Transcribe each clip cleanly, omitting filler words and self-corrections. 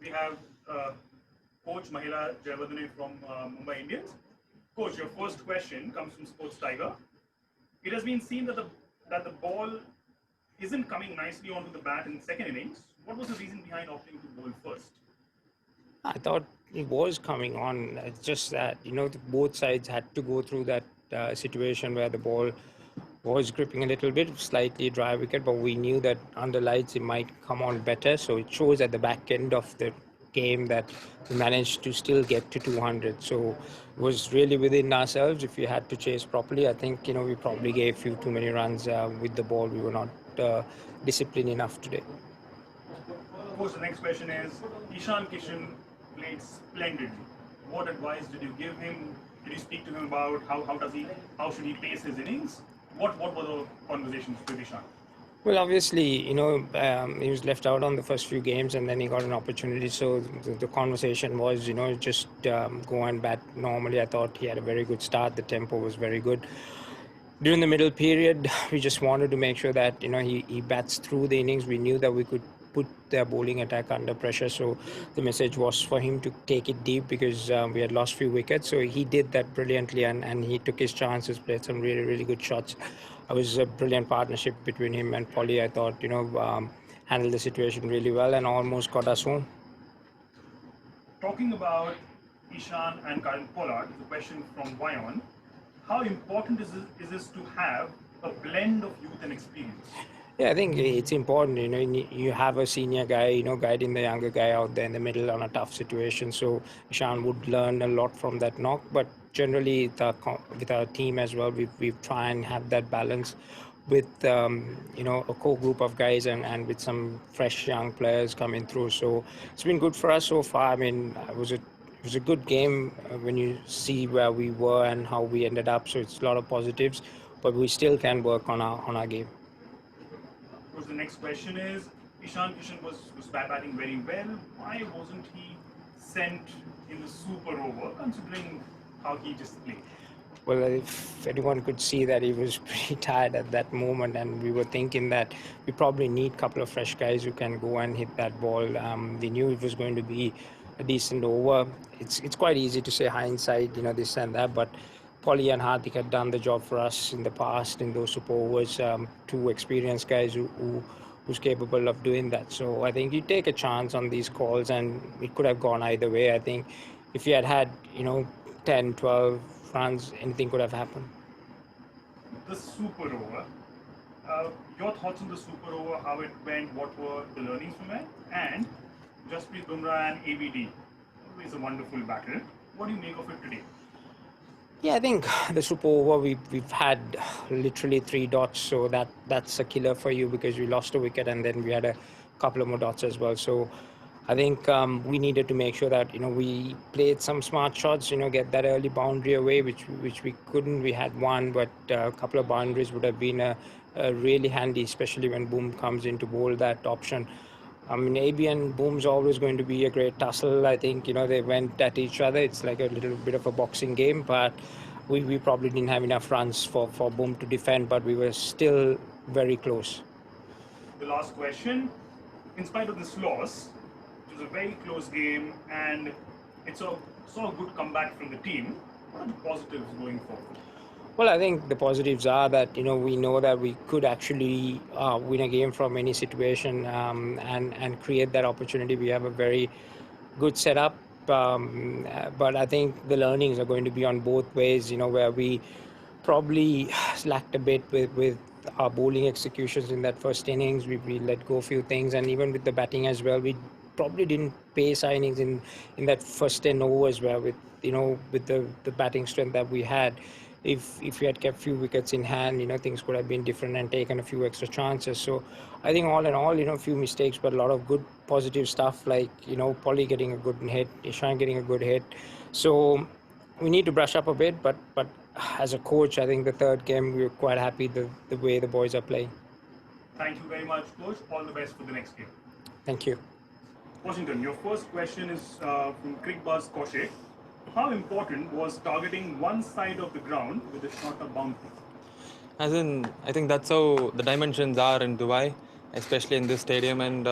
we have Coach Mahila Jayavardhane from Mumbai Indians. Coach, your first question comes from Sports Tiger. It has been seen that the ball isn't coming nicely onto the bat in the second innings. What was the reason behind opting to bowl first? I thought it was coming on. It's just that, both sides had to go through that situation where the ball was gripping a little bit, slightly dry wicket, but we knew that under lights it might come on better. So it shows at the back end of the game that we managed to still get to 200. So it was really within ourselves. If we had to chase properly, I think, we probably gave a few too many runs with the ball. We were not disciplined enough today. Of course, the next question is, Ishan Kishan played splendidly. What advice did you give him? Did you speak to him about how should he pace his innings? What were the conversations with Ishan? Well, obviously, he was left out on the first few games and then he got an opportunity. So the conversation was, just go and bat normally. I thought he had a very good start. The tempo was very good. During the middle period, we just wanted to make sure that, he bats through the innings. We knew that we could put their bowling attack under pressure. So the message was for him to take it deep because we had lost few wickets. So he did that brilliantly and he took his chances, played some really, really good shots. It was a brilliant partnership between him and Polly. I thought, handled the situation really well and almost got us home. Talking about Ishan and Karan Pollard, is a question from Vayon. How important is this to have a blend of youth and experience? Yeah, I think it's important. You have a senior guy, guiding the younger guy out there in the middle on a tough situation. So Ishan would learn a lot from that knock. But generally, with our team as well, we try and have that balance with a core group of guys and with some fresh young players coming through. So it's been good for us so far. I mean, it was a good game when you see where we were and how we ended up. So it's a lot of positives, but we still can work on our game. Of course, the next question is, Ishan Kishan was batting very well. Why wasn't he sent in the super over, considering how he just played? Well, if anyone could see that he was pretty tired at that moment, and we were thinking that we probably need a couple of fresh guys who can go and hit that ball. We knew it was going to be a decent over. It's quite easy to say hindsight, this and that, but Polly and Hardik had done the job for us in the past in those super overs. Two experienced guys who's capable of doing that. So I think you take a chance on these calls, and it could have gone either way. I think if you had 10, 12 runs, anything could have happened. The super over. Your thoughts on the super over, how it went, what were the learnings from it? And Jasprit Bumrah and ABD. Always a wonderful battle. What do you make of it today? Yeah, I think the super over, we've had literally 3 dots, so that's a killer for you because we lost a wicket and then we had a couple of more dots as well. So I think we needed to make sure that we played some smart shots, get that early boundary away, which we couldn't. We had one, but a couple of boundaries would have been a really handy, especially when Boom comes in to bowl that option. I mean, AB and Boom's always going to be a great tussle. I think, they went at each other. It's like a little bit of a boxing game, but we probably didn't have enough runs for Boom to defend, but we were still very close. The last question. In spite of this loss, it was a very close game and it's a good comeback from the team. What are the positives going forward? Well, I think the positives are that we know that we could actually win a game from any situation and create that opportunity. We have a very good setup, but I think the learnings are going to be on both ways. Where we probably slacked a bit with our bowling executions in that first innings. We let go a few things, and even with the batting as well, we probably didn't pace our innings in that first 10 overs where with the batting strength that we had. If we had kept few wickets in hand, things could have been different and taken a few extra chances. So I think all in all, a few mistakes, but a lot of good positive stuff like, Polly getting a good hit, Ishan getting a good hit. So we need to brush up a bit, but as a coach, I think the third game, we were quite happy the way the boys are playing. Thank you very much, Coach. All the best for the next game. Thank you. Washington, your first question is from Crickbuzz Koshe. How important was targeting one side of the ground with a shorter boundary? As in, I think that's how the dimensions are in Dubai, especially in this stadium. And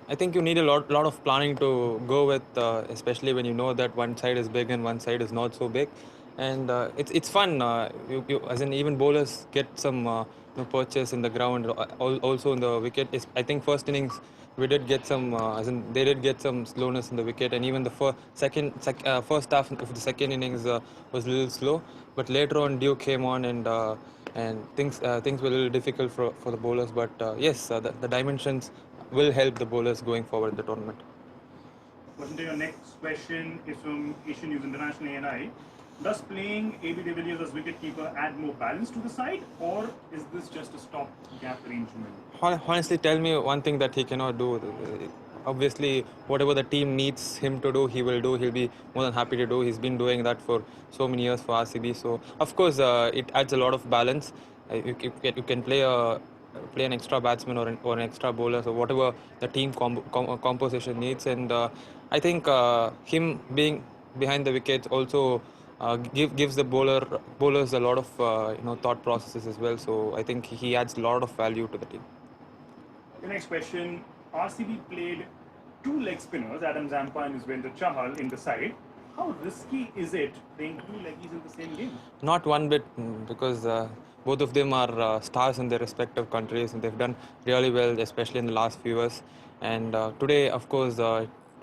I think you need a lot of planning to go with, especially when you know that one side is big and one side is not so big, and it's fun. As in even bowlers get some purchase in the ground, also in the wicket. I think first innings we did get some, as in they did get some slowness in the wicket, and even the first half of the second innings was a little slow, but later on Duke came on and things were a little difficult for the bowlers. But yes, the dimensions will help the bowlers going forward in the tournament. Wasn't your next question is from Asian News International ANI. Does playing AB de Villiers as wicketkeeper add more balance to the side, or is this just a stop-gap arrangement? Honestly, tell me one thing that he cannot do. Obviously, whatever the team needs him to do, he will do. He'll be more than happy to do. He's been doing that for so many years for RCB. So, of course, it adds a lot of balance. You can play an extra batsman or an extra bowler, so whatever the team composition needs. And I think him being behind the wickets also gives the bowlers a lot of thought processes as well. So I think he adds a lot of value to the team. The next question, RCB played two leg spinners, Adam Zampa and Yuzvendra Chahal, in the side. How risky is it playing two leggies in the same game? Not one bit, because both of them are stars in their respective countries, and they've done really well, especially in the last few years. And today, of course,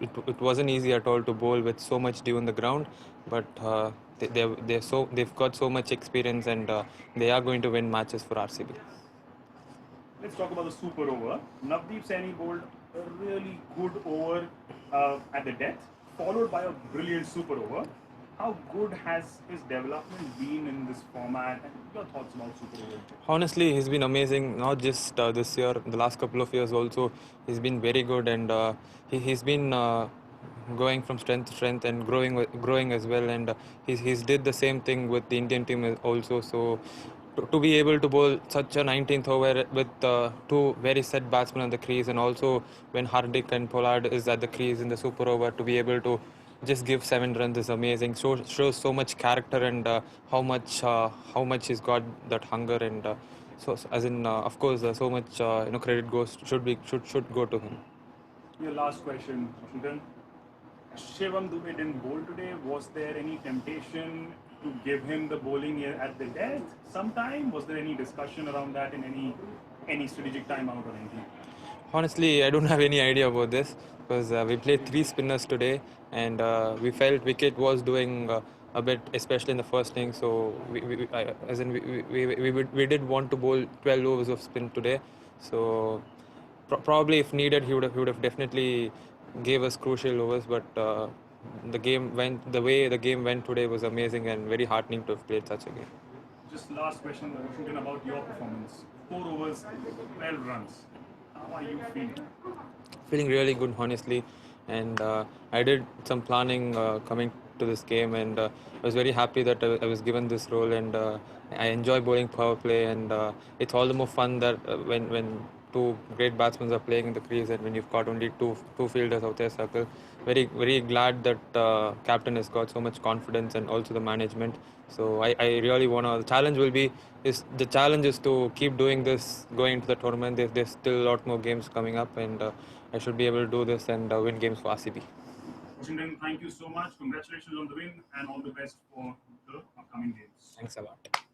it wasn't easy at all to bowl with so much dew on the ground, but they've got so much experience, and they are going to win matches for RCB. Let's talk about the super over. Navdeep Saini bowled a really good over at the death, followed by a brilliant super over. How good has his development been in this format, and your thoughts about super over? Honestly, he's been amazing. Not just this year, the last couple of years also, he's been very good, and he's been going from strength to strength and growing as well. And he's did the same thing with the Indian team also. So to be able to bowl such a 19th over with two very set batsmen on the crease, and also when Hardik and Pollard is at the crease in the super over, to be able to just give 7 runs is amazing. Shows so much character, and how much he's got that hunger, and so as in of course so much credit should go to him. Your last question, Washington. Shivam Dubey didn't bowl today. Was there any temptation to give him the bowling at the death sometime? Was there any discussion around that in any strategic timeout or anything? Honestly, I don't have any idea about this, because we played three spinners today, and we felt wicket was doing a bit, especially in the first inning. So as in we did want to bowl 12 overs of spin today. So probably if needed, he would have definitely gave us crucial overs. But the way the game went today was amazing and very heartening to have played such a game. Just last question, Washington, about your performance. 4 overs, 12 runs. How are you feeling? Feeling really good, honestly, and I did some planning coming to this game, and I was very happy that I was given this role, and I enjoy bowling power play, and it's all the more fun that when two great batsmen are playing in the crease, and when you've got only two fielders out there circle. Very glad that captain has got so much confidence, and also the management. So I really wanna. The challenge is to keep doing this going into the tournament. There's still a lot more games coming up, and I should be able to do this and win games for RCB. Washington, thank you so much. Congratulations on the win and all the best for the upcoming games. Thanks a lot.